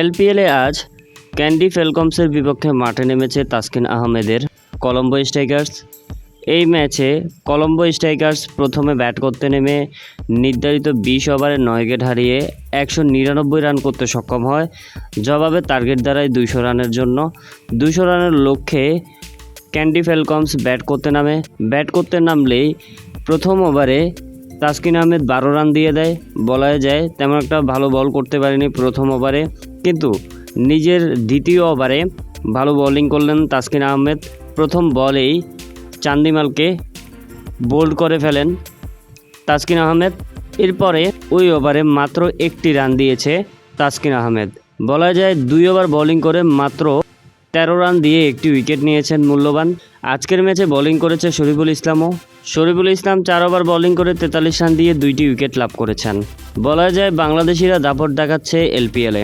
এলপিএলে আজ ক্যান্ডি ফ্যালকনসের বিপক্ষে মাঠে নেমেছে তাসকিন আহমেদের কলম্বো স্ট্রাইকার্স। এই ম্যাচে কলম্বো স্ট্রাইকার্স প্রথমে ব্যাট করতে নেমে নির্ধারিত 20 ওভারে 9 উইকেট হারিয়ে 199 রান করতে সক্ষম হয়। জবাবে টার্গেট দাঁড়ায় 200 রানের জন্য। 200 রানের লক্ষ্যে ক্যান্ডি ফ্যালকনস ব্যাট করতে নামলেই প্রথম ওভারে তাসকিন আহমেদ 12 রান দিয়ে দেয়। বলা যায় তেমন একটা ভালো বল করতে পারেনি প্রথম ওভারে, কিন্তু নিজের দ্বিতীয় ওভারে ভালো বোলিং করলেন তাসকিন আহমেদ। প্রথম বলেই চান্দিমালকে বোল্ড করে ফেলেন তাসকিন আহমেদ। এরপরে ওই ওভারে মাত্র 1টি রান দিয়েছে তাসকিন আহমেদ। বলা যায় 2 ওভার বোলিং করে মাত্র 13 রান দিয়ে 1টি উইকেট নিয়েছেন মূল্যবান। আজকের ম্যাচে বোলিং করেছে শরীফুল ইসলামও। শরীফুল ইসলাম 4 ওভার বোলিং করে 43 রান দিয়ে 2টি উইকেট লাভ করেছেন। বলা যায় বাংলাদেশিরা দাপট দেখাচ্ছে এলপিএলে।